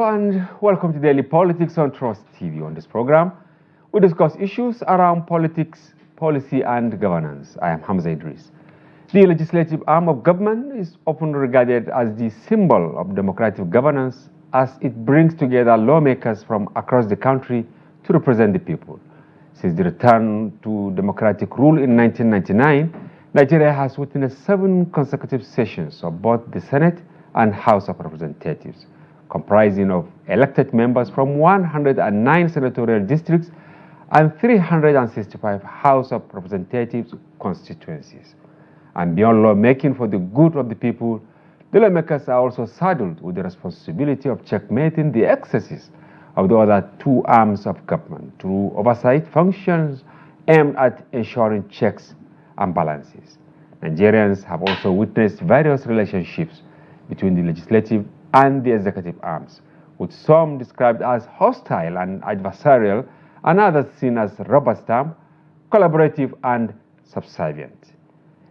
and welcome to Daily Politics on Trust TV. On this program, we discuss issues around politics, policy, and governance. I am Hamza Idris. The legislative arm of government is often regarded as the symbol of democratic governance, as it brings together lawmakers from across the country to represent the people. Since the return to democratic rule in 1999, Nigeria has witnessed 7 consecutive sessions of both the Senate and House of Representatives, comprising of elected members from 109 senatorial districts and 365 House of Representatives constituencies. And beyond lawmaking for the good of the people, the lawmakers are also saddled with the responsibility of checkmating the excesses of the other 2 arms of government through oversight functions aimed at ensuring checks and balances. Nigerians have also witnessed various relationships between the legislative and the executive arms, with some described as hostile and adversarial, and others seen as rubber stamp, collaborative, and subservient.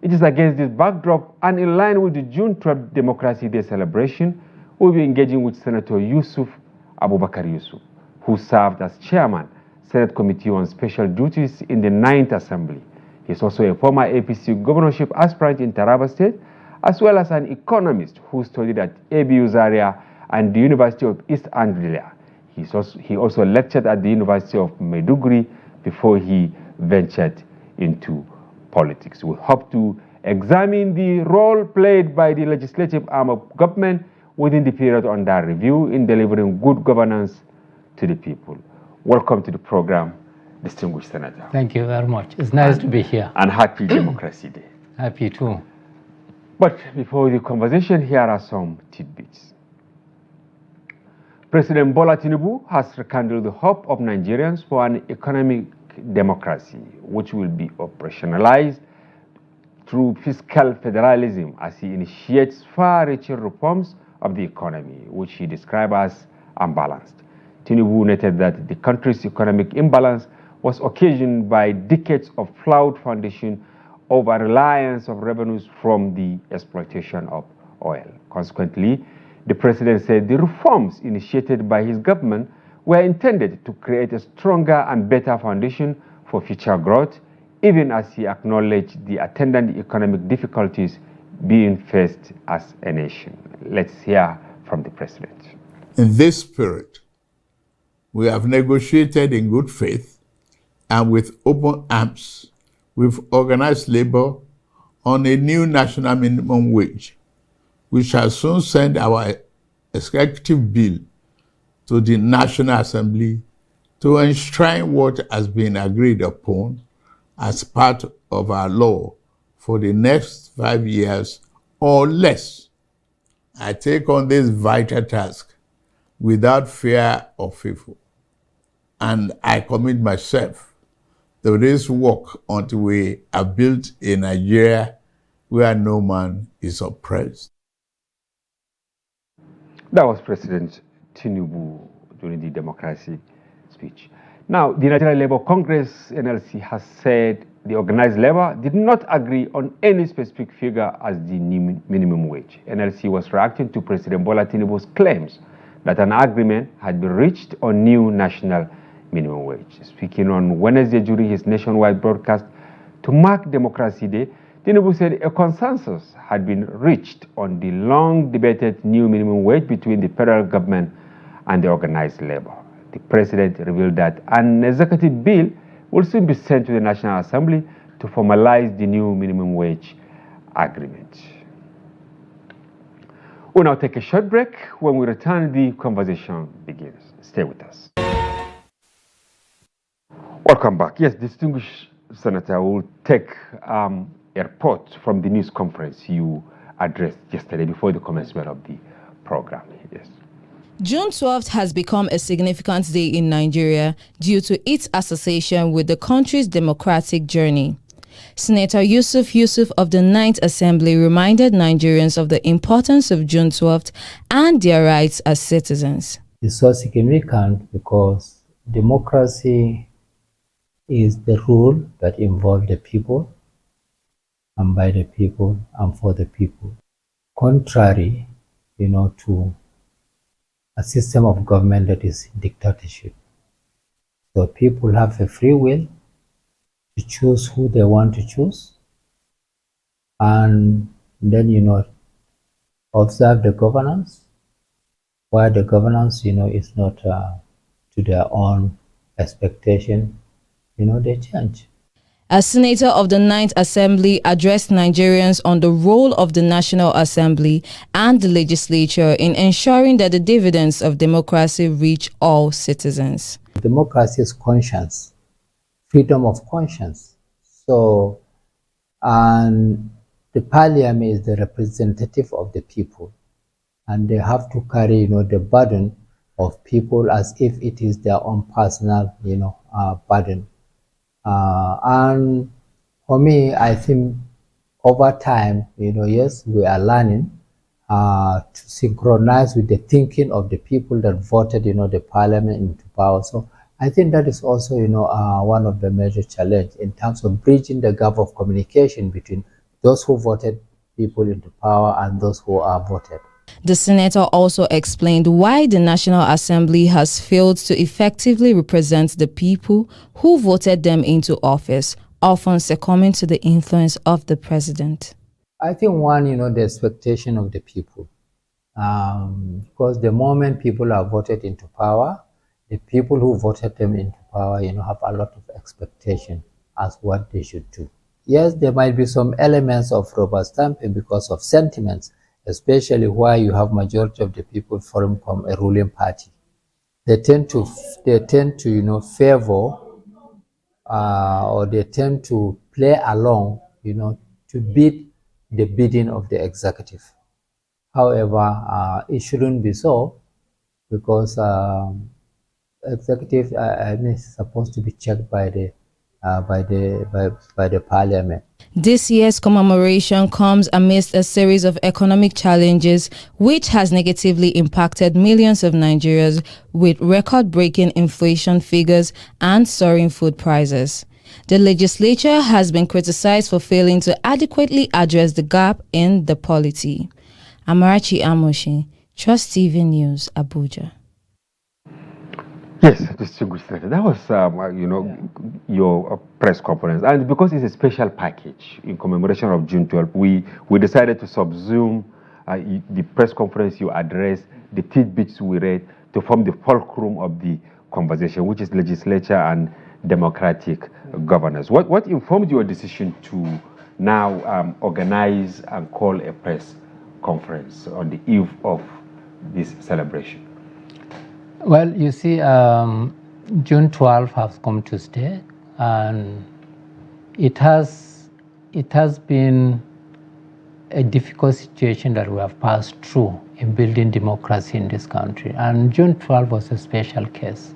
It is against this backdrop and in line with the June 12th Democracy Day celebration, we'll be engaging with Senator Yusuf Abubakar Yusuf, who served as chairman, Senate Committee on Special Duties in the 9th Assembly. He is also a former APC governorship aspirant in Taraba State, as well as an economist who studied at ABU Zaria and the University of East Anglia. He also lectured at the University of Maiduguri before he ventured into politics. We hope to examine the role played by the legislative arm of government within the period under review in delivering good governance to the people. Welcome to the program, distinguished Senator. Thank you very much. It's nice to be here. And happy Democracy Day. Happy too. But before the conversation, here are some tidbits. President Bola Tinubu has rekindled the hope of Nigerians for an economic democracy, which will be operationalized through fiscal federalism as he initiates far-reaching reforms of the economy, which he described as unbalanced. Tinubu noted that the country's economic imbalance was occasioned by decades of flawed foundation over reliance of revenues from the exploitation of oil. Consequently, the president said the reforms initiated by his government were intended to create a stronger and better foundation for future growth, even as he acknowledged the attendant economic difficulties being faced as a nation. Let's hear from the president. In this spirit, we have negotiated in good faith and with open arms with organized labor on a new national minimum wage. We shall soon send our executive bill to the National Assembly to enshrine what has been agreed upon as part of our law for the next 5 years or less. I take on this vital task without fear or favor, and I commit myself to this work until we are built a Nigeria where no man is oppressed. That was President Tinubu during the democracy speech. Now, the Nigeria Labour Congress, NLC, has said the organized labor did not agree on any specific figure as the new minimum wage. NLC was reacting to President Bola Tinubu's claims that an agreement had been reached on new national minimum wage. Speaking on Wednesday during his nationwide broadcast to mark Democracy Day, Tinubu said a consensus had been reached on the long-debated new minimum wage between the federal government and the organized labor. The president revealed that an executive bill will soon be sent to the National Assembly to formalize the new minimum wage agreement. We'll now take a short break. When we return, the conversation begins. Stay with us. Welcome back. Yes, distinguished Senator, we'll take a report from the news conference you addressed yesterday before the commencement of the program. Yes. June 12th has become a significant day in Nigeria due to its association with the country's democratic journey. Senator Yusuf of the 9th Assembly reminded Nigerians of the importance of June 12th and their rights as citizens. It's so significant because democracy is the rule that involves the people and by the people and for the people. Contrary, to a system of government that is dictatorship. So people have a free will to choose who they want to choose, and then observe the governance. Where the governance is not to their own expectation, they change. As Senator of the Ninth Assembly addressed Nigerians on the role of the National Assembly and the legislature in ensuring that the dividends of democracy reach all citizens. Democracy is conscience, freedom of conscience. So, and the parliament is the representative of the people, and they have to carry, the burden of people as if it is their own personal, burden. And for me, I think over time, yes, we are learning to synchronize with the thinking of the people that voted, the parliament into power. So I think that is also, one of the major challenges in terms of bridging the gap of communication between those who voted people into power and those who are voted. The senator also explained why the National Assembly has failed to effectively represent the people who voted them into office, often succumbing to the influence of the president. I think one, the expectation of the people. Because the moment people are voted into power, the people who voted them into power, have a lot of expectation as what they should do. Yes, there might be some elements of rubber stamping because of sentiments, especially where you have majority of the people from a ruling party. They tend to favor or they tend to play along, to beat the bidding of the executive. However, it shouldn't be so, because executive is supposed to be checked by the parliament. This year's commemoration comes amidst a series of economic challenges which has negatively impacted millions of Nigerians, with record-breaking inflation figures and soaring food prices. The legislature has been criticized for failing to adequately address the gap in the polity. Amarachi Amoshi, Trust TV News, Abuja. Yes, distinguished senator. That was, your press conference, and because it's a special package in commemoration of June 12th, we decided to subsume the press conference you addressed, the tidbits we read, to form the fulcrum of the conversation, which is legislature and democratic governance. What informed your decision to now organize and call a press conference on the eve of this celebration? Well, you see, June 12 has come to stay, and it has been a difficult situation that we have passed through in building democracy in this country. And June 12 was a special case.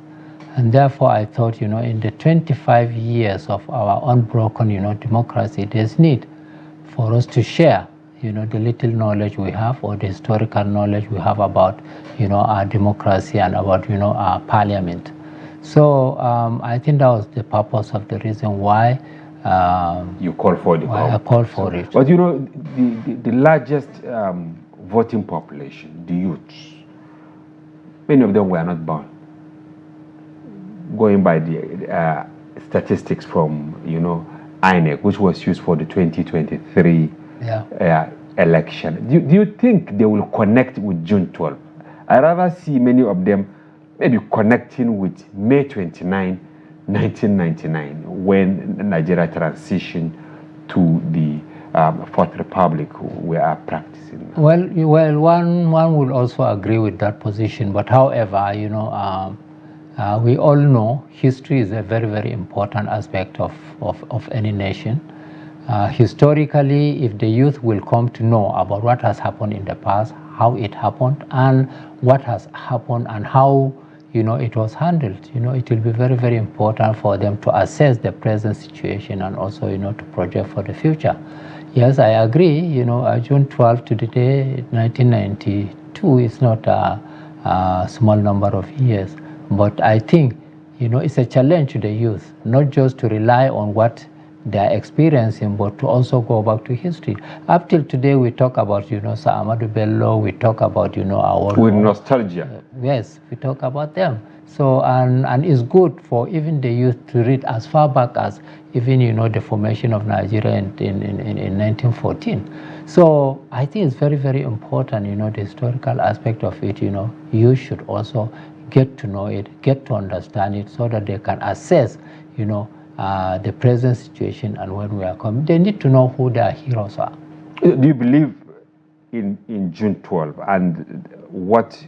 And therefore, I thought, in the 25 years of our unbroken, democracy, there's need for us to share the little knowledge we have, or the historical knowledge we have about, our democracy and about, our parliament. So I think that was the purpose of the reason why you call for the I called for it. But the largest voting population, the youths, many of them were not born. Going by the statistics from, INEC, which was used for the 2023 election. Do you think they will connect with June 12? I rather see many of them maybe connecting with May 29, 1999, when Nigeria transitioned to the Fourth Republic we are practicing now. Well, one will also agree with that position. But however, we all know history is a very, very important aspect of any nation. Historically, if the youth will come to know about what has happened in the past, how it happened, and what has happened, and how it was handled, it will be very, very important for them to assess the present situation and also to project for the future. Yes, I agree. June 12 to the day 1992 is not a small number of years, but I think it's a challenge to the youth, not just to rely on what they are experiencing, but to also go back to history. Up till today, we talk about, Sir Ahmadu Bello, we talk about, our... With nostalgia. Yes, we talk about them. So, and it's good for even the youth to read as far back as even, the formation of Nigeria in 1914. So I think it's very, very important, the historical aspect of it, you should also get to know it, get to understand it so that they can assess, the present situation and when we are coming. They need to know who their heroes are. Do you believe in June 12 and what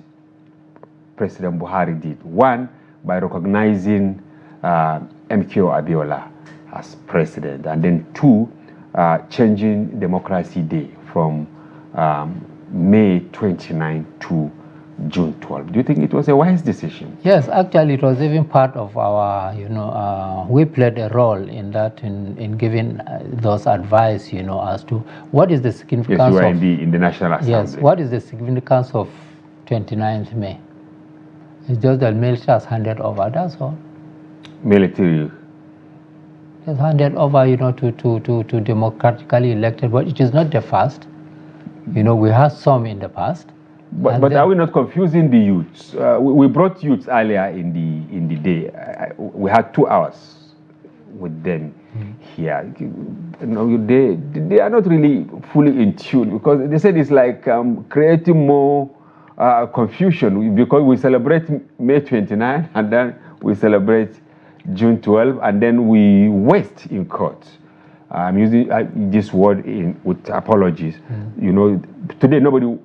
President Buhari did? One, by recognizing MKO Abiola as president, and then two, changing Democracy Day from May 29 to June 12. Do you think it was a wise decision? Yes, actually it was even part of our, we played a role in that, in giving those advice, as to what is the significance yes, you were of... in the National Assembly. Yes, what is the significance of 29th May? It's just that military has handed over, that's all. Military? Has handed over, to democratically elected, but it is not the first. We had some in the past. But are we not confusing the youths? We brought youths earlier in the day. We had 2 hours with them here. They are not really fully in tune, because they said it's like creating more confusion, because we celebrate May 29 and then we celebrate June 12 and then we waste in court. I'm using this word with apologies. Today nobody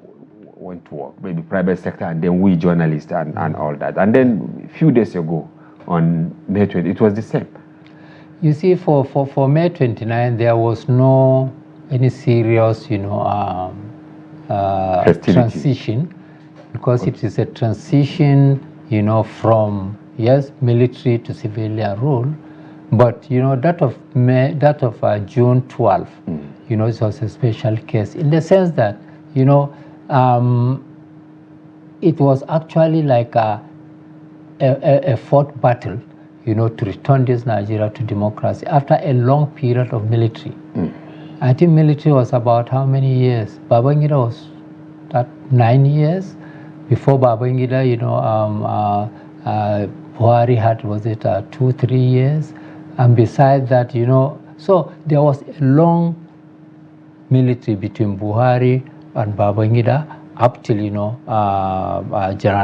went to work, maybe private sector, and then we journalists and all that. And then a few days ago on May 20, it was the same. You see, for May 29, there was no any serious, transition, because it is a transition, from, yes, military to civilian rule. But, that of June 12, it was a special case in the sense that, it was actually like a fought battle, to return this Nigeria to democracy after a long period of military. I think military was about how many years? Babangida was that 9 years. Before Babangida, Buhari had, was it 2-3 years? And besides that, so there was a long military between Buhari and Babangida up till, General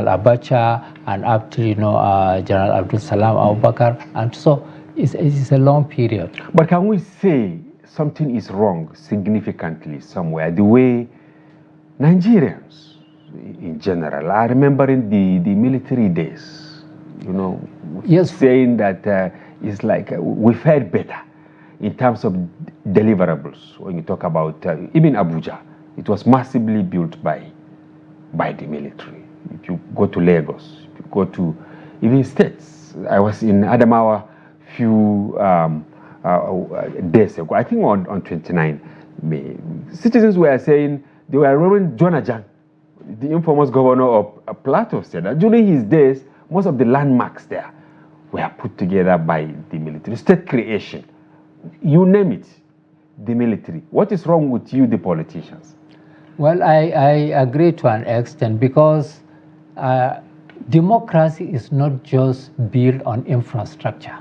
Abacha and up till, General Abdul Salam Abubakar. And so it's a long period. But can we say something is wrong significantly somewhere? The way Nigerians in general are remembering the military days, yes, saying that it's like we fared better in terms of deliverables. When you talk about even Abuja, it was massively built by the military. If you go to Lagos, if you go to even states. I was in Adamawa few days ago, I think on 29 May. Citizens were saying they were remembering Jonajan, the infamous governor of Plateau State. During his days, most of the landmarks there were put together by the military. State creation, you name it, the military. What is wrong with you, the politicians? Well, I agree to an extent, because democracy is not just built on infrastructure,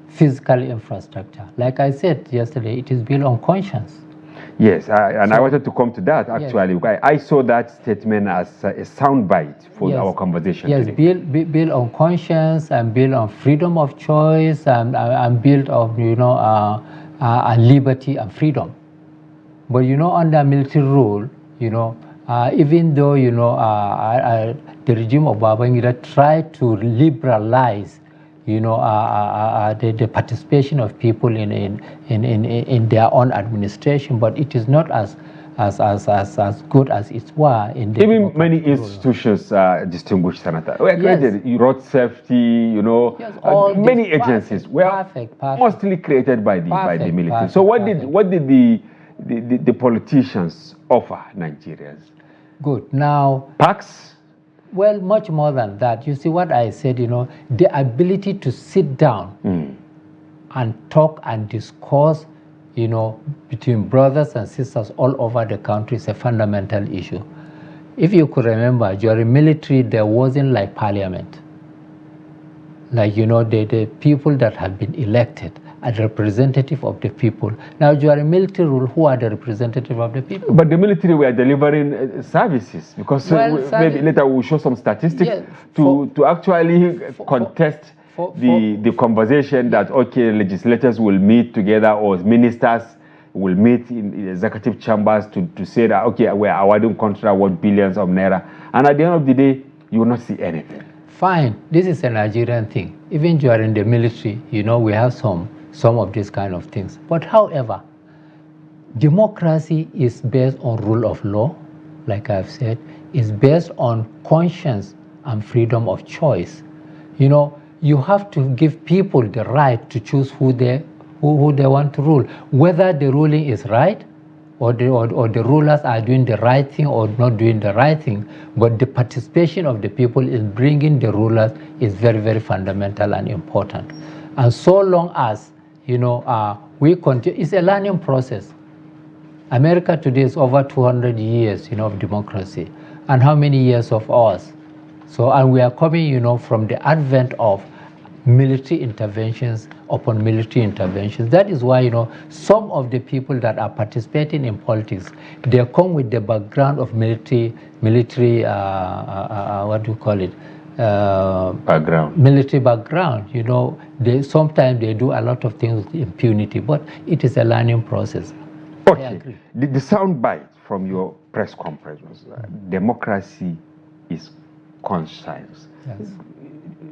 physical infrastructure. Like I said yesterday, it is built on conscience. Yes, I wanted to come to that actually. Yes. I saw that statement as a soundbite for our conversation today. Yes, built on conscience and built on freedom of choice and built on liberty and freedom. But under military rule, even though the regime of Babangida tried to liberalize, the participation of people in their own administration, but it is not as good as it was in the even many institutions, distinguished senator, were created. Road safety, yes, many agencies were mostly created by the military. So what did the politicians offer Nigerians? Good. Now, Packs? Well, much more than that. You see what I said, the ability to sit down and talk and discuss, between brothers and sisters all over the country is a fundamental issue. If you could remember, during military, there wasn't like parliament. Like, the people that have been elected are the representative of the people. Now, during military rule, who are the representative of the people? But the military were delivering services, because maybe later we'll show some statistics to actually contest the conversation that, okay, legislators will meet together or ministers will meet in executive chambers to say that, okay, we're awarding contract worth billions of naira. And at the end of the day, you will not see anything. Fine, this is a Nigerian thing. Even during the military, we have some of these kind of things. But however, democracy is based on rule of law, like I've said, is based on conscience and freedom of choice. You have to give people the right to choose who they want to rule, whether the ruling is right or the rulers are doing the right thing or not doing the right thing. But the participation of the people in bringing the rulers is very, very fundamental and important. And so long as, we continue, it's a learning process. America today is over 200 years, of democracy. And how many years of ours? So, and we are coming, from the advent of military interventions upon military interventions. That is why, some of the people that are participating in politics, they come with the background of military, what do you call it? Background. Military background. Sometimes they do a lot of things with impunity, but it is a learning process. Okay. The sound bite from your press conference was democracy is conscience. Yes.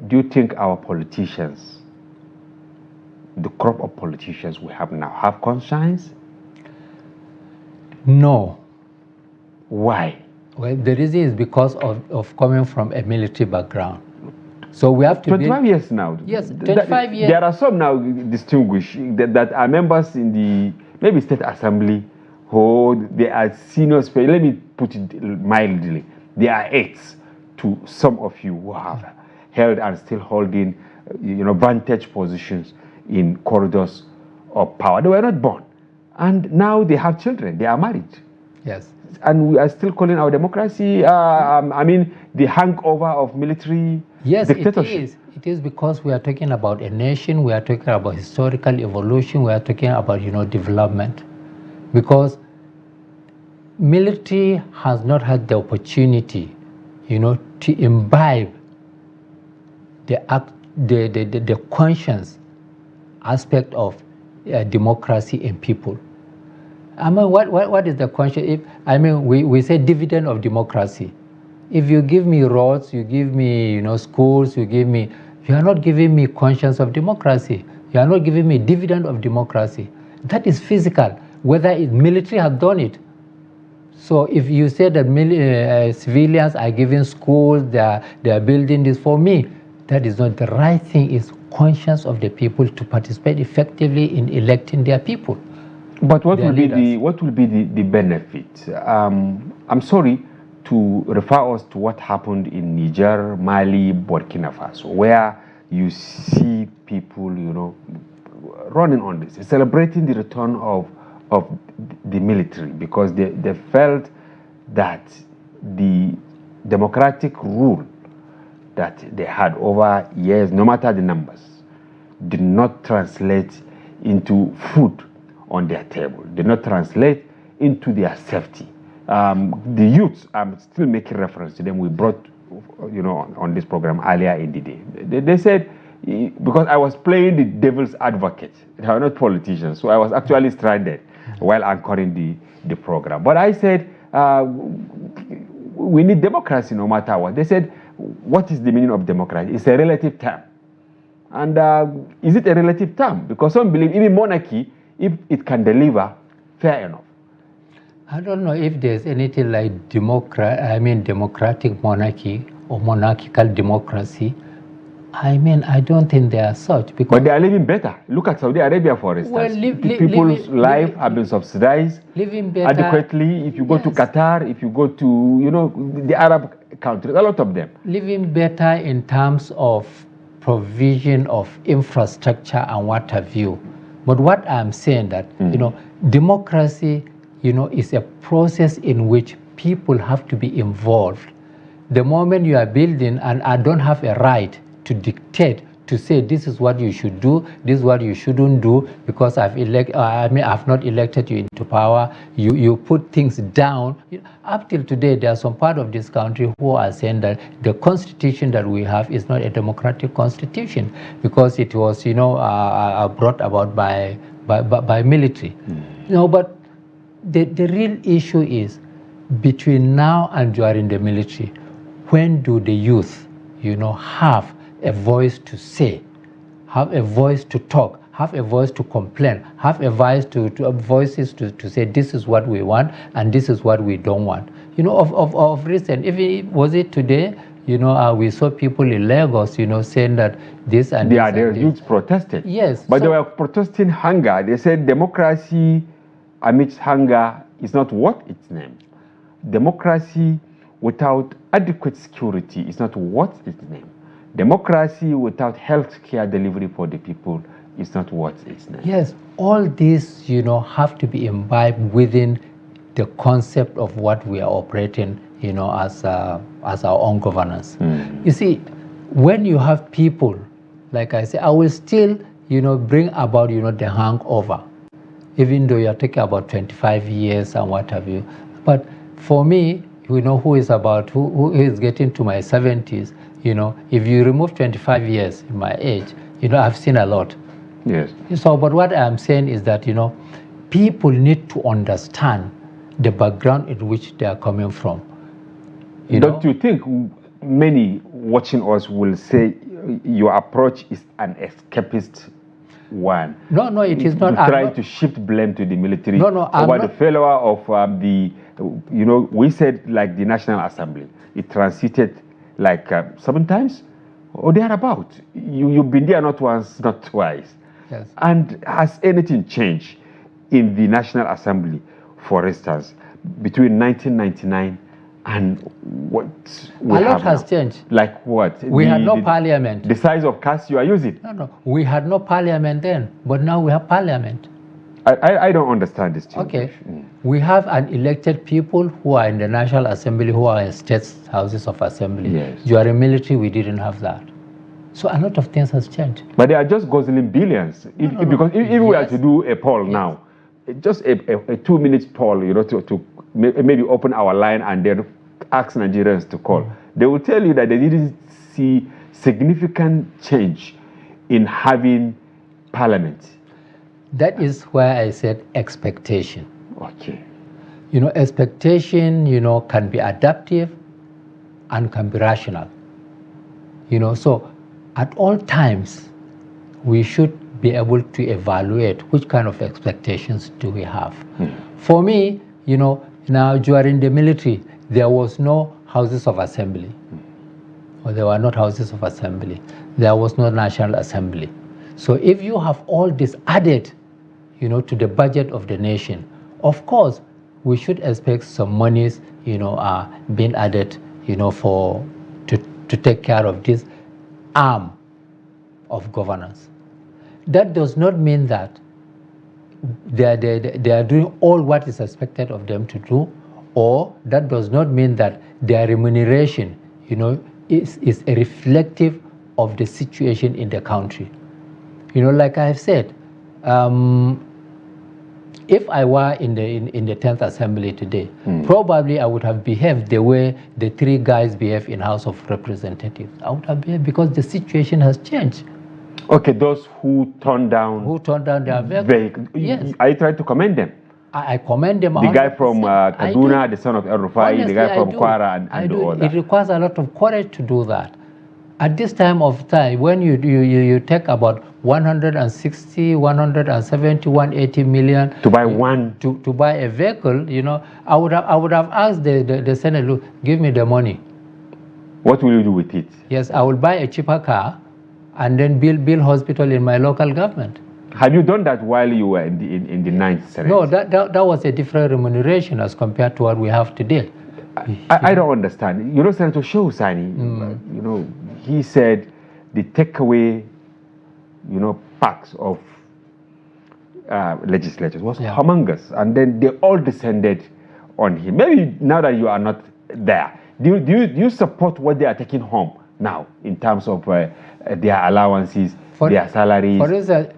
Do you think our politicians, the crop of politicians we have now, have conscience? No. Why? Well, the reason is because of coming from a military background. So we have to 25 years now. Yes, 25 years. There are some now distinguished that are members in the maybe state assembly, who they are senior. Let me put it mildly. They are aides to some of you who have held and still holding, vantage positions in corridors of power. They were not born, and now they have children. They are married. Yes. And we are still calling our democracy. The hangover of military dictatorship. Yes, it is because we are talking about a nation. We are talking about historical evolution. We are talking about development, because military has not had the opportunity, to imbibe the conscience aspect of democracy in people. What is the conscience? We say dividend of democracy. If you give me roads, you give me, schools, you are not giving me conscience of democracy. You are not giving me dividend of democracy. That is physical, whether military have done it. So if you say that civilians are giving schools, they are building this, for me, that is not the right thing. It's conscience of the people to participate effectively in electing their people. But what will be the benefit? I'm sorry to refer us to what happened in Niger, Mali, Burkina Faso, where you see people, running on this, celebrating the return of the military, because they felt that the democratic rule that they had over years, no matter the numbers, did not translate into food on their table, did not translate into their safety. The youths, I'm still making reference to them, we brought on this program earlier in the day. They said, because I was playing the devil's advocate, they are not politicians, so I was actually stranded while anchoring the program. But I said, we need democracy no matter what. They said, what is the meaning of democracy? It's a relative term. And is it a relative term? Because some believe even monarchy, if it can deliver, fair enough. I don't know if there's anything like democratic monarchy or monarchical democracy. I don't think they are such. But they are living better. Look at Saudi Arabia, for instance. Well, people's life have been subsidized adequately. If you go to Qatar, if you go to the Arab countries, a lot of them. Living better in terms of provision of infrastructure and what have you. But what I'm saying that, democracy, is a process in which people have to be involved. The moment you are building, and I don't have a right to dictate, to say this is what you should do, this is what you shouldn't do, because I've not elected you into power. You put things down. Up till today, there are some part of this country who are saying that the constitution that we have is not a democratic constitution because it was, brought about by military. But the real issue is between now and during the military, when do the youth, have a voice to say, have a voice to talk, have a voice to complain, have a voice voices to say this is what we want and this is what we don't want. Of recent, was it today? We saw people in Lagos, saying that this and this. Their youths protested. Yes, but they were protesting hunger. They said democracy amidst hunger is not worth its name. Democracy without adequate security is not worth its name. Democracy without health care delivery for the people is not worth its name. Yes, all these, have to be imbibed within the concept of what we are operating, as our own governance. You see, when you have people, like I say, I will still, bring about, the hangover, even though you're talking about 25 years and what have you. But for me, who is getting to my 70s, if you remove 25 years in my age, I've seen a lot. Yes. So, but what I'm saying is that, people need to understand the background in which they are coming from. Don't you think many watching us will say your approach is an escapist one? No, it is not. Trying to shift blame to the military over the failure of we said like the National Assembly. It transited like 7 times or thereabout. You've been there not once, not twice. Yes. And has anything changed in the National Assembly, for instance, between 1999 and what we have a lot has now? changed. Like what? We had no parliament. The size of cast you are using? No. We had no parliament then, but now we have parliament. I don't understand this. Okay. We have an elected people who are in the National Assembly, who are in state houses of assembly. Yes. During military, we didn't have that. So a lot of things has changed. But they are just guzzling billions. Because if we were to do a poll now, just a 2-minute poll, to maybe open our line and then ask Nigerians to call, they will tell you that they didn't see significant change in having parliament. That is why I said expectation. Okay. Expectation, can be adaptive and can be rational. So at all times, we should be able to evaluate which kind of expectations do we have. For me, now during the military, there was no houses of assembly. Or there were not houses of assembly. There was no National Assembly. So if you have all this added, to the budget of the nation, of course, we should expect some monies, are being added, to take care of this arm of governance. That does not mean that they are doing all what is expected of them to do, or that does not mean that their remuneration, is a reflective of the situation in the country. Like I have said, if I were in the 10th Assembly today, probably I would have behaved the way the 3 guys behave in House of Representatives. I would have behaved because the situation has changed. Okay, those who turned down their vehicle. Yes. Are you trying to commend them? I commend them. The guy from Kaduna, the son of El Rufai, the guy from Kwara, and all that. It requires a lot of courage to do that. At this time of time, when you take about 160, 170, 180 million to buy one to buy a vehicle, I would have asked the Senate, look, give me the money. What will you do with it? Yes, I will buy a cheaper car and then build hospital in my local government. Have you done that while you were in the 9th Senate? No, that was a different remuneration as compared to what we have today. I don't understand. Senator Shehu Sani, he said the takeaway, packs of legislatures was humongous, and then they all descended on him. Maybe now that you are not there, do you support what they are taking home now in terms of their allowances, their salaries, for instance,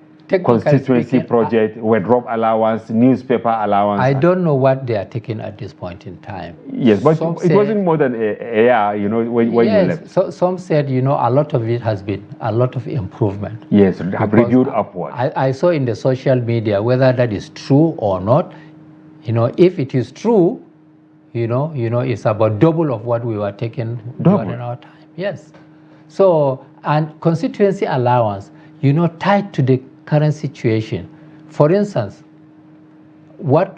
constituency speaking, project, wardrobe allowance, newspaper allowance? I don't know what they are taking at this point in time. Yes, but it wasn't more than a year, when you left. So some said, a lot of it has been a lot of improvement. Yes, have reviewed upward. I saw in the social media whether that is true or not. If it is true, it's about double of what we were taking during our time. Yes. So, and constituency allowance, tied to the current situation. For instance,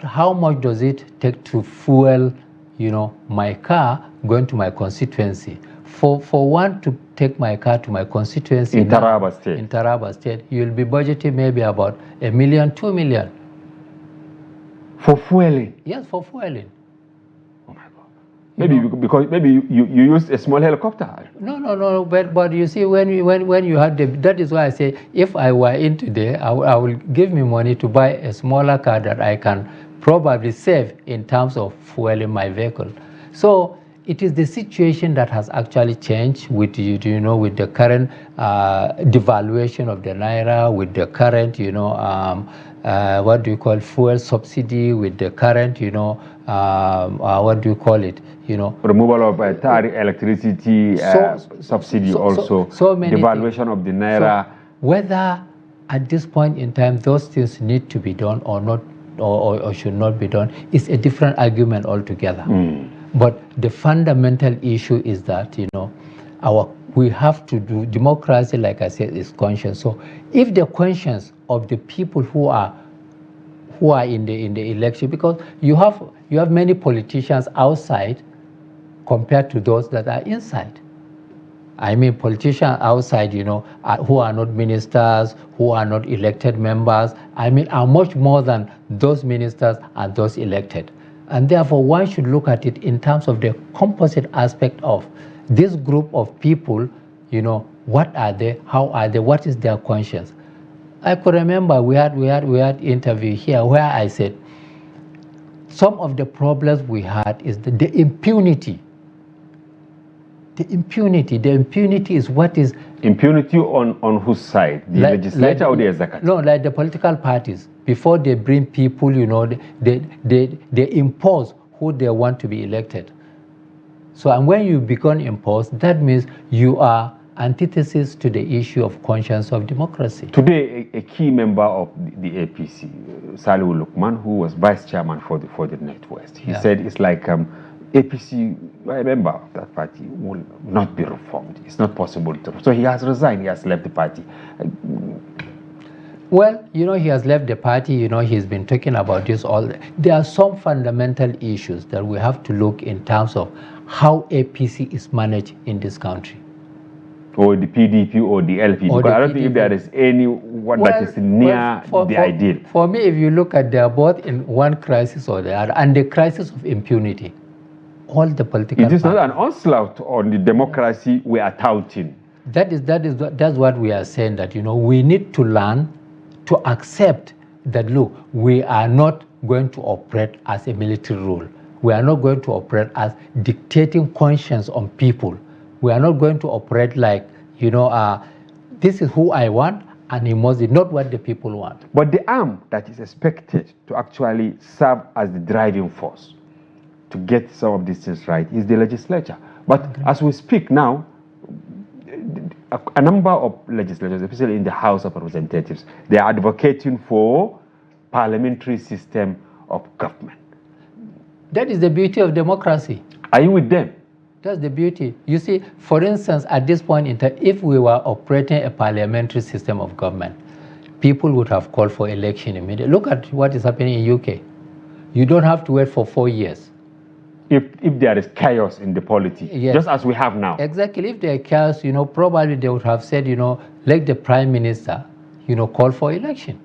how much does it take to fuel, my car going to my constituency? For one to take my car to my constituency in Taraba State, you'll be budgeting maybe about $1 million, $2 million. For fueling? Yes, for fueling. Oh my God. Because you used a small helicopter. No. But you see, when you had that is why I say, if I were in today, I will give me money to buy a smaller car that I can probably save in terms of fueling my vehicle. So it is the situation that has actually changed with with the current devaluation of the naira, with the current what do you call fuel subsidy, with the current what do you call it, removal of electricity subsidy, so many devaluation things of the naira. So whether at this point in time those things need to be done or not, or should not be done, is a different argument altogether. But the fundamental issue is that we have to do democracy, like I said, is conscience. So if the conscience of the people who are in the election, because you have many politicians outside compared to those that are inside. I mean, politicians outside, who are not ministers, who are not elected members, are much more than those ministers and those elected. And therefore, one should look at it in terms of the composite aspect of this group of people, what are they, how are they, what is their conscience. I could remember we had interview here where I said, some of the problems we had is the impunity. The impunity is what is... Impunity on whose side? The legislature or the executive? No, like the political parties. Before they bring people, they impose who they want to be elected. So, and when you become imposed, that means you are antithesis to the issue of conscience of democracy. Today, a key member of the APC, Salihu Lukman, who was vice chairman for the Northwest, he said it's like APC, a member of that party, will not be reformed. It's not possible to. So he has resigned. He has left the party. Well, he has left the party. He's been talking about this all. There are some fundamental issues that we have to look in terms of how APC is managed in this country. Or the PDP or the LP, because I don't think if there is anyone that is near the ideal. For me, if you look at, they are both in one crisis or the other, and the crisis of impunity. All the political It is not an onslaught on the democracy we are touting. That's what we are saying, that we need to learn to accept that, look, we are not going to operate as a military rule. We are not going to operate as dictating conscience on people. We are not going to operate like, this is who I want, and it must be not what the people want. But the arm that is expected to actually serve as the driving force to get some of these things right is the legislature. But as we speak now, a number of legislators, especially in the House of Representatives, they are advocating for parliamentary system of government. That is the beauty of democracy. Are you with them? That's the beauty. You see, for instance, at this point in time, if we were operating a parliamentary system of government, people would have called for election immediately. Look at what is happening in UK. You don't have to wait for 4 years. If there is chaos in the politics, just as we have now. Exactly. If there is chaos, probably they would have said, let the prime minister, call for election.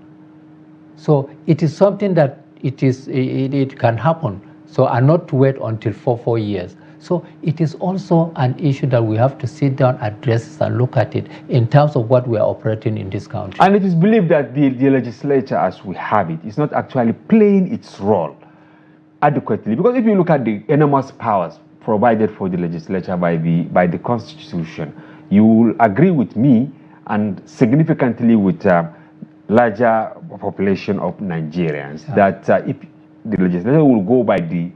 So it is something that it can happen. So, and not to wait until 4 years. So it is also an issue that we have to sit down, address and look at it in terms of what we are operating in this country. And it is believed that the legislature, as we have it, is not actually playing its role adequately. Because if you look at the enormous powers provided for the legislature by the Constitution, you will agree with me and significantly with larger population of Nigerians that if the legislature will go by the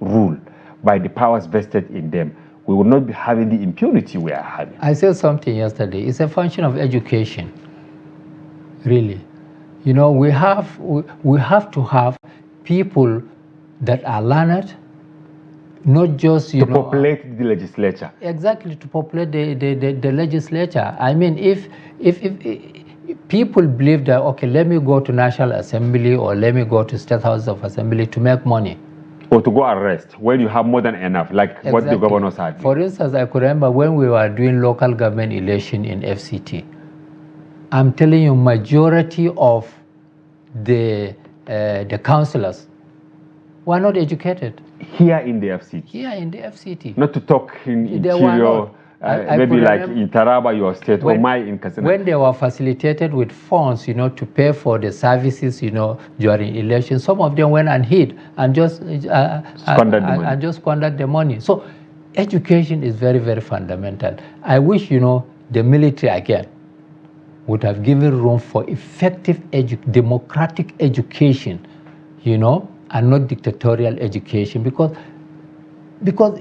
rule, by the powers vested in them, we will not be having the impunity we are having. I said something yesterday. It's a function of education, really. You know, we have to have people that are learned, not just to populate the legislature. Exactly, to populate the legislature. I mean, if people believe that, okay, let me go to National Assembly or let me go to State House of Assembly to make money. Or to go arrest when you have more than enough, like exactly. What the governors had. For instance, I could remember when we were doing local government election in FCT. I'm telling you, majority of the councillors were not educated. Here in the FCT? Here in the FCT. Not to talk in interior, maybe like in Taraba, your state, or in Kasina. When they were facilitated with funds, you know, to pay for the services, you know, during elections, some of them went and hid and just squandered the money. So education is very, very fundamental. I wish, you know, the military again would have given room for effective democratic education, you know, and not dictatorial education, because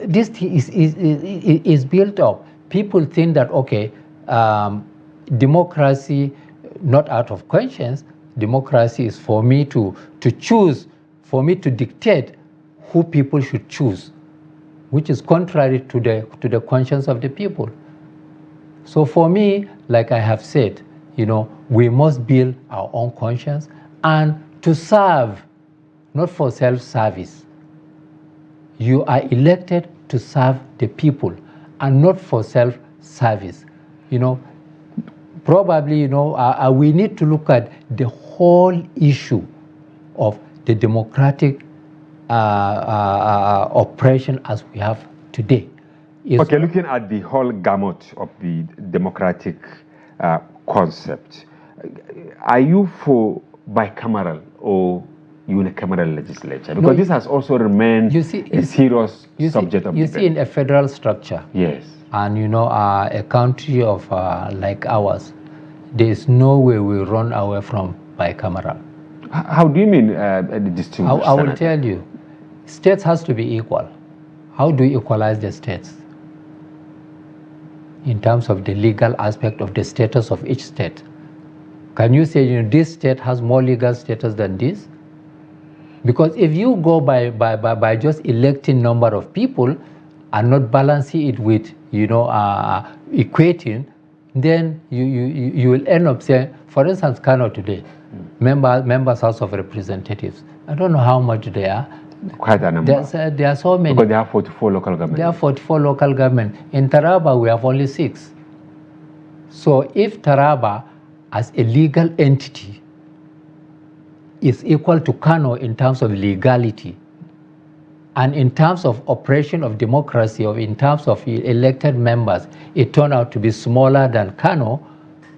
this thing is built up. People think that, okay, democracy, not out of conscience, democracy is for me to choose, for me to dictate who people should choose, which is contrary to the conscience of the people. So for me, like I have said, you know, we must build our own conscience and to serve, not for self-service. You are elected to serve the people and not for self-service. You know, probably, you know, we need to look at the whole issue of the democratic operation as we have today. Okay, looking at the whole gamut of the democratic concept, are you for bicameral or unicameral legislature? Because this has also remained a serious subject of debate. You see, in a federal structure, yes, and you know, a country of like ours, there is no way we run away from bicameral. How do you mean the distinction? I will tell you, states has to be equal. How do you equalize the states? In terms of the legal aspect of the status of each state. Can you say, you know, this state has more legal status than this? Because if you go by just electing number of people and not balancing it with, you know, equating, then you will end up saying, for instance, Kano today, members House of Representatives, I don't know how much they are. Quite a number. There are so many. Because they have 44 local governments. There are 44 local governments. In Taraba, we have only 6. So if Taraba, as a legal entity, is equal to Kano in terms of legality, and in terms of operation of democracy, or in terms of elected members, it turned out to be smaller than Kano,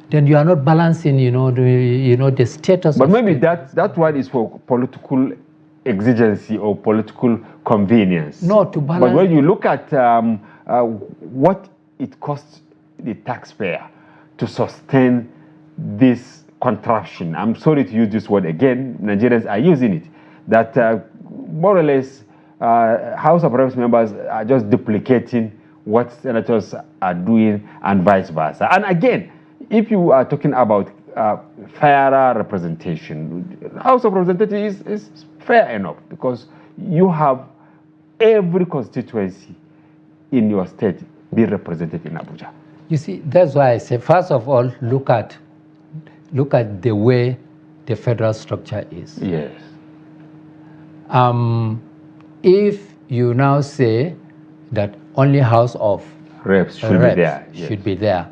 then you are not balancing, you know, the status. But maybe that one is for political exigency or political convenience. No, to balance. But when you look at what it costs the taxpayer to sustain this contraption, I'm sorry to use this word again, Nigerians are using it, that more or less House of Reps members are just duplicating what senators are doing and vice versa. And again, if you are talking about fairer representation, House of Representatives is fair enough, because you have every constituency in your state being represented in Abuja. You see, that's why I say, first of all, look at the way the federal structure is. Yes. If you now say that only House of Reps should be there. Yes. Should be there.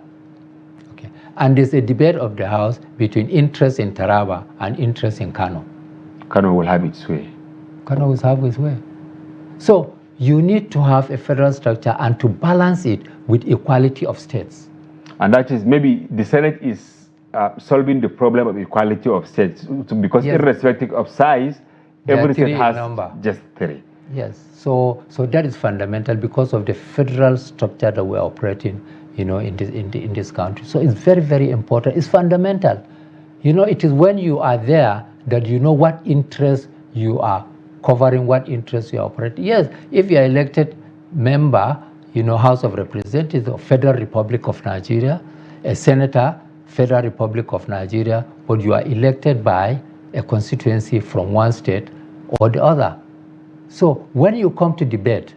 Okay. And there's a debate of the House between interest in Taraba and interest in Kano. Kano will have its way. Kano will have its way. So you need to have a federal structure and to balance it with equality of states. And that is maybe the Senate is solving the problem of equality of states, because Yes. irrespective of size, There are every state three in has number. just 3. Yes, so that is fundamental because of the federal structure that we're operating, in this country. So it's very, very important. It's fundamental. It is when you are there that you know what interests you are covering, what interests you are operating. Yes, if you are elected member, House of Representatives of Federal Republic of Nigeria, a senator, Federal Republic of Nigeria, but you are elected by a constituency from one state or the other. So when you come to debate,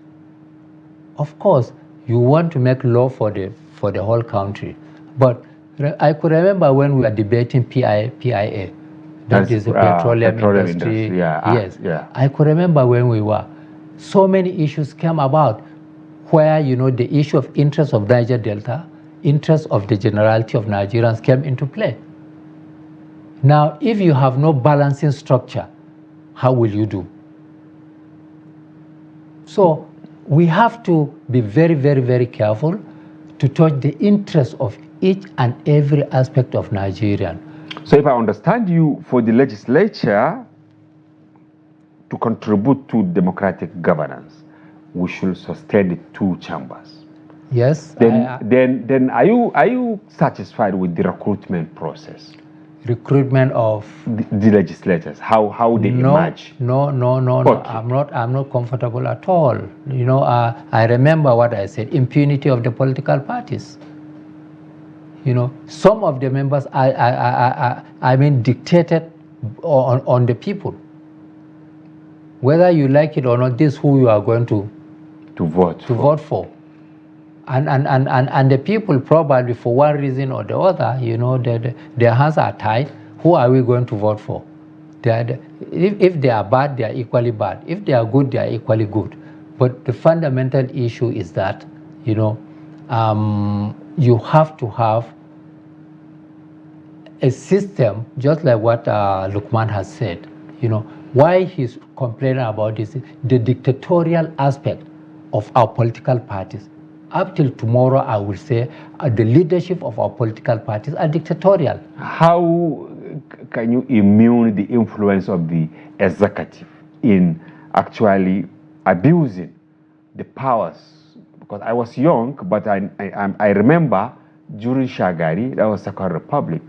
of course, you want to make law for the whole country. But I could remember when we were debating PIA, that is the petroleum industry. Yeah. Yes. I could remember when we were, so many issues came about where, the issue of interest of Niger Delta, interest of the generality of Nigerians came into play. Now, if you have no balancing structure, how will you do? So we have to be very, very, very careful to touch the interests of each and every aspect of Nigerian. So if I understand you, for the legislature to contribute to democratic governance, we should sustain the 2 chambers. Yes. Then are you satisfied with the recruitment process? Recruitment of the legislators, how they emerge? No. Okay. I'm not comfortable at all. I remember what I said: impunity of the political parties. Some of the members dictated on the people. Whether you like it or not, this is who you are going to vote for. And the people probably, for one reason or the other, their hands are tied. Who are we going to vote for? If they are bad, they are equally bad. If they are good, they are equally good. But the fundamental issue is that, you have to have a system, just like what Lukman has said. Why he's complaining about this is the dictatorial aspect of our political parties. Up till tomorrow, I will say the leadership of our political parties are dictatorial. How can you immune the influence of the executive in actually abusing the powers? Because I was young, but I remember during Shagari, that was Second Republic,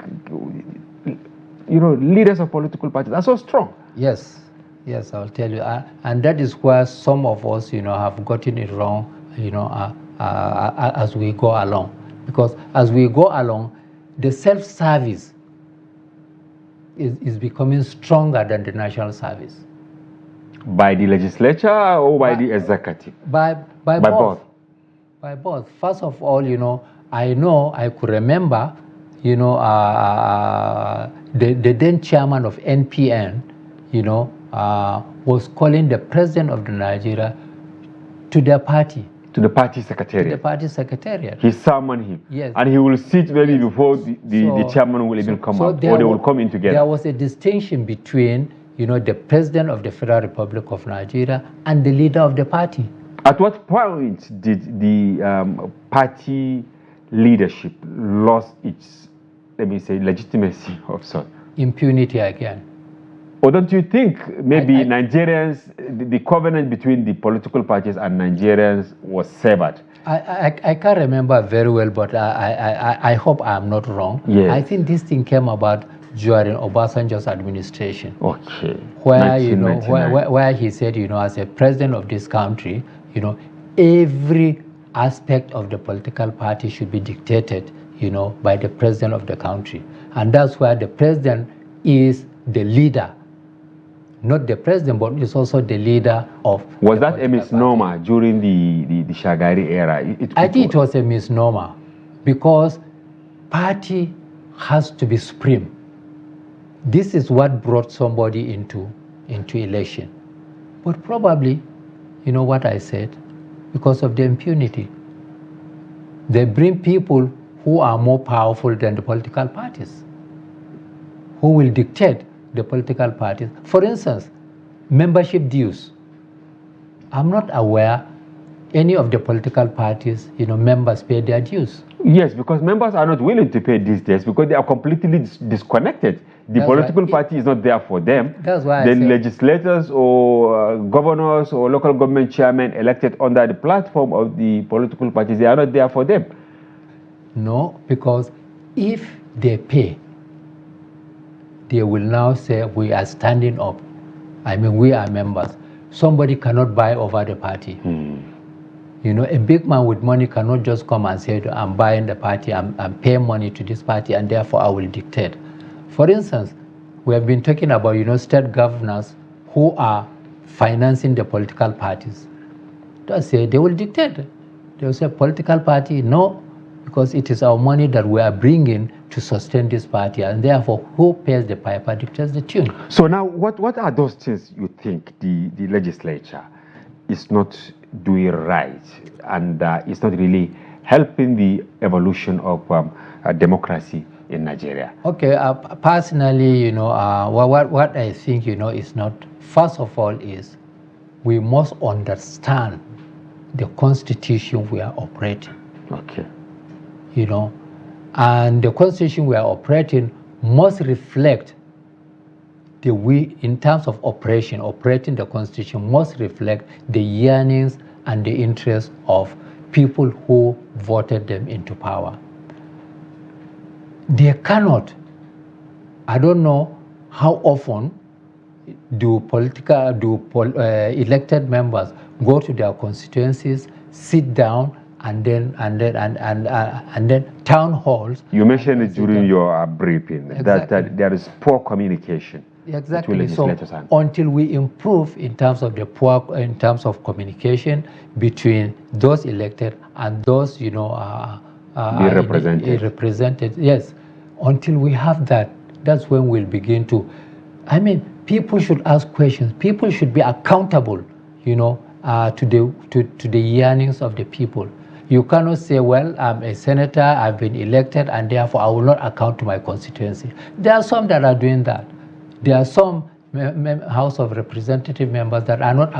leaders of political parties are so strong. Yes, I'll tell you. And that is where some of us, have gotten it wrong, as we go along. Because as we go along, the self-service is becoming stronger than the national service. By the legislature or by the executive? By both. By both. First of all, I could remember, the then chairman of NPN, was calling the president of the Nigeria to their party. To the party secretariat. To the party secretariat. He summoned him. Yes. And he will sit maybe before the chairman will even come up, or they will come in together. There was a distinction between, the president of the Federal Republic of Nigeria and the leader of the party. At what point did the party leadership lost its, legitimacy of sorts? Impunity again. Or don't you think maybe Nigerians, the covenant between the political parties and Nigerians was severed? I can't remember very well, but I hope I'm not wrong. Yes. I think this thing came about during Obasanjo's administration. Okay. Where where he said, as a president of this country, every aspect of the political party should be dictated, by the president of the country. And that's where the president is the leader. Not the president, but is also the leader of. Was that a misnomer during the Shagari era? I think it was a misnomer because party has to be supreme. This is what brought somebody into election. But probably, what I said, because of the impunity. They bring people who are more powerful than the political parties, who will dictate the political parties. For instance, membership dues. I'm not aware any of the political parties, members pay their dues. Yes, because members are not willing to pay these days because they are completely disconnected. The political party is not there for them. That's why the legislators or governors or local government chairmen elected under the platform of the political parties, they are not there for them. No, because if they pay, they will now say, we are standing up. I mean, we are members. Somebody cannot buy over the party. A big man with money cannot just come and say, I'm buying the party, I'm paying money to this party, and therefore I will dictate. For instance, we have been talking about, state governors who are financing the political parties. They say they will dictate. They will say, political party, no, because it is our money that we are bringing to sustain this party, and therefore who pays the piper dictates the tune. So now, what are those things you think the legislature is not doing right, and it's not really helping the evolution of democracy in Nigeria? Okay, personally, what I think, is not, first of all, is we must understand the constitution we are operating. Okay. And the constitution we are operating must reflect in terms of operating the constitution must reflect the yearnings and the interests of people who voted them into power. They cannot, I don't know how often do elected members go to their constituencies, sit down, and then town halls. You mentioned it during your briefing, Exactly. that there is poor communication. Exactly. So until we improve in terms of in terms of communication between those elected and those represented, yes, until we have that, that's when we'll begin to. I mean, people should ask questions. People should be accountable, to the yearnings of the people. You cannot say, well, I'm a senator, I've been elected, and therefore I will not account to my constituency. There are some that are doing that. There are some House of Representative members that are not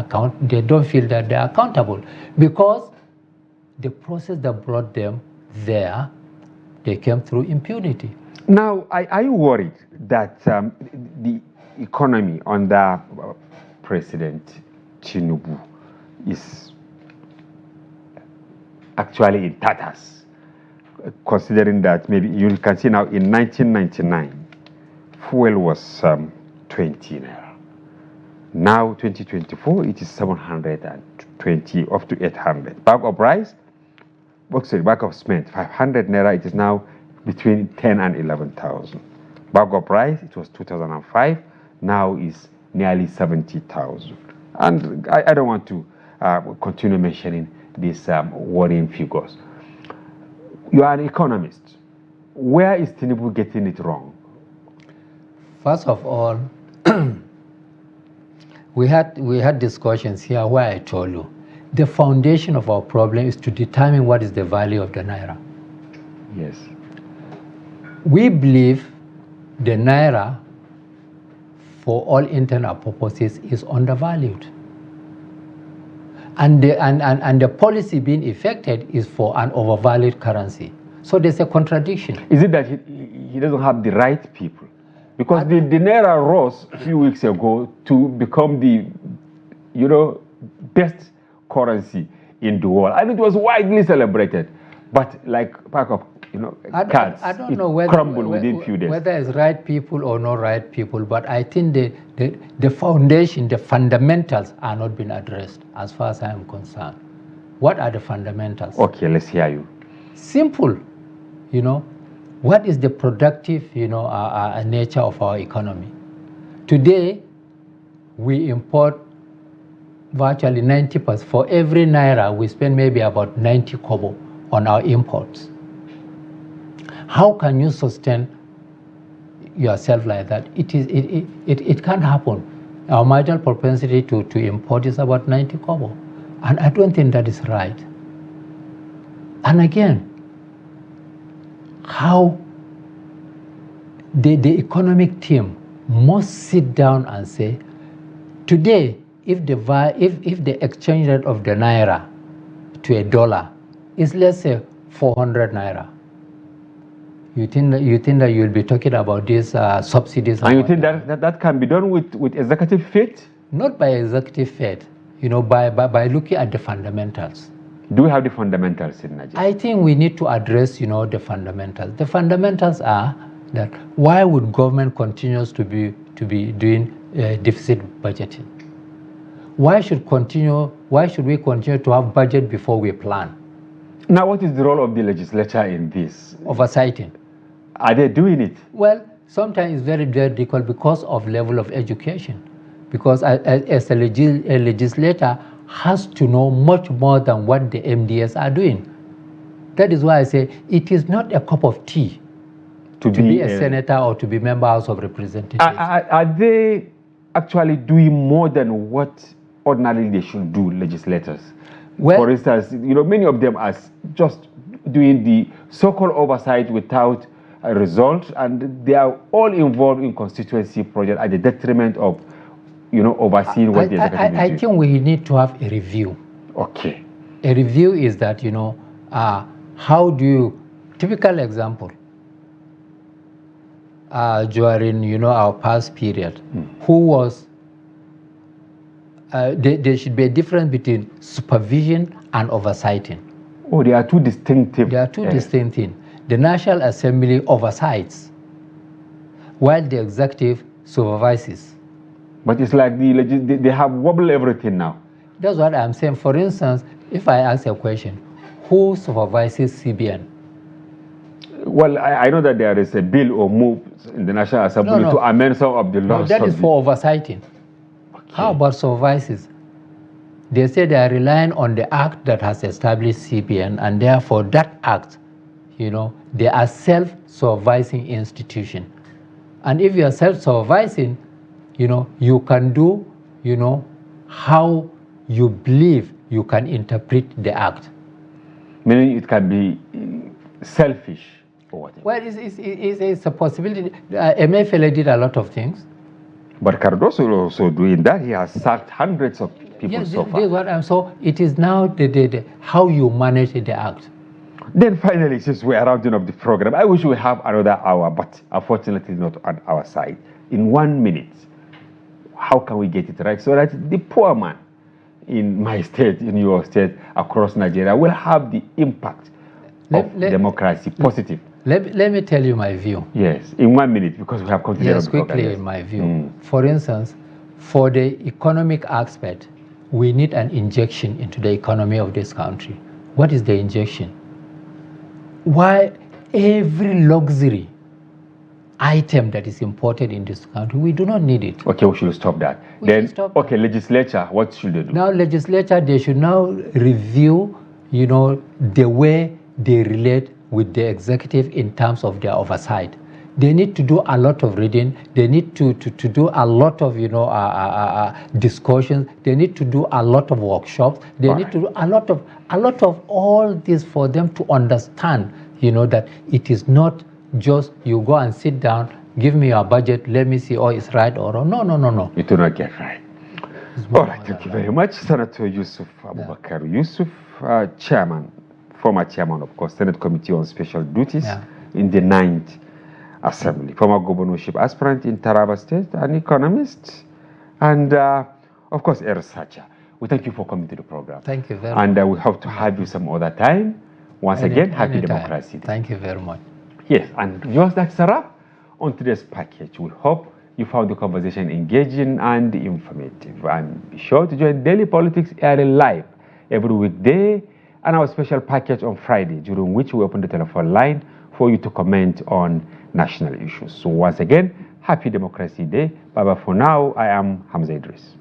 they don't feel that they are accountable because the process that brought them there, they came through impunity. Now, are you worried that the economy under President Tinubu is actually in tatters, considering that maybe you can see now in 1999, fuel was 20 naira. Now, 2024, it is 720 up to 800. Bag of rice, bag of cement, 500 naira. It is now between 10 and 11,000. Bag of rice, it was 2005. Now is nearly 70,000. And I don't want to continue mentioning these worrying figures. You are an economist. Where is Tinubu getting it wrong? First of all, we had discussions here where I told you the foundation of our problem is to determine what is the value of the naira. Yes. We believe the naira, for all intents and purposes, is undervalued. And the policy being effected is for an overvalued currency. So there's a contradiction. Is it that he doesn't have the right people? Because the naira rose a few weeks ago to become the, best currency in the world, and it was widely celebrated. But like pack of, cards, I don't know whether crumbled within a few days. Whether it's right people or not right people, but I think the foundation, the fundamentals are not being addressed as far as I am concerned. What are the fundamentals? Okay, let's hear you. Simple, what is the productive, nature of our economy? Today, we import virtually 90%. For every naira, we spend maybe about 90 kobo on our imports. How can you sustain yourself like that? It can't happen. Our marginal propensity to import is about 90 kobo. And I don't think that is right. And again, how the economic team must sit down and say, today if the exchange rate of the naira to a dollar is, let's say, 400 naira, you think that you'll be talking about these subsidies? And you think that can be done with executive faith? Not by executive faith, by looking at the fundamentals. Do we have the fundamentals in Nigeria? I think we need to address, the fundamentals. The fundamentals are that why would government continues to be doing deficit budgeting? Why should we continue to have budget before we plan? Now, what is the role of the legislature in this? Oversighting. Are they doing it? Well, sometimes it's very, very difficult because of level of education. Because as a legislator has to know much more than what the MDS are doing. That is why I say it is not a cup of tea to be a senator or to be member House of Representatives. Are they actually doing more than what ordinarily they should do, legislators? Well, for instance, many of them are just doing the so-called oversight without a result, and they are all involved in constituency projects at the detriment of overseeing what the executive is doing. I think we need to have a review. Okay. A review is that, how do you, typical example, during, our past period, who was, there should be a difference between supervision and oversighting. Oh, they are two distinctive. They are two distinct things. The National Assembly oversights, while the executive supervises. But it's like they have wobbled everything now. That's what I'm saying. For instance, if I ask a question, who supervises CBN? Well, I know that there is a bill or move in the National Assembly to amend some of the laws. No, that is for oversighting. Okay. How about supervises? They say they are relying on the act that has established CBN, and therefore that act, they are self-supervising institution. And if you are self-supervising, you can do, how you believe you can interpret the act. Meaning it can be selfish or whatever. Well, it's a possibility. Emefiele did a lot of things. But Cardoso also doing that. He has sacked hundreds of people so far. This is what I'm so. It is now the how you manage the act. Then finally, since we are rounding up the program, I wish we have another hour, but unfortunately not on our side. In 1 minute, how can we get it right so that the poor man in my state, in your state, across Nigeria will have the impact of democracy, positive? Let me tell you my view. Yes, in 1 minute, because we have continued. Yes, quickly in my view. For instance, for the economic aspect, we need an injection into the economy of this country. What is the injection? Why every luxury item that is imported in this country, we do not need it. Okay, we should stop that. Legislature, what should they do? Now, legislature, they should now review, the way they relate with the executive in terms of their oversight. They need to do a lot of reading. They need to do a lot of, discussions. They need to do a lot of workshops. They need to do a lot of all this for them to understand, that it is not just you go and sit down, give me your budget, let me see, it's right or wrong. No. You do not get right. All right, thank you very much, Senator Yusuf Abubakar Yusuf, former chairman, of course, Senate Committee on Special Duties in the 9th Assembly, former governorship aspirant in Taraba State, an economist, and of course, a researcher. We thank you for coming to the program. Thank you very much. And we hope to have you some other time. Once again, happy democracy day. Thank you very much. Yes, and just that's a wrap on today's package. We hope you found the conversation engaging and informative. And be sure to join Daily Politics airing live every weekday and our special package on Friday, during which we open the telephone line for you to comment on national issues. So once again, happy Democracy Day. Bye-bye for now. I am Hamza Idris.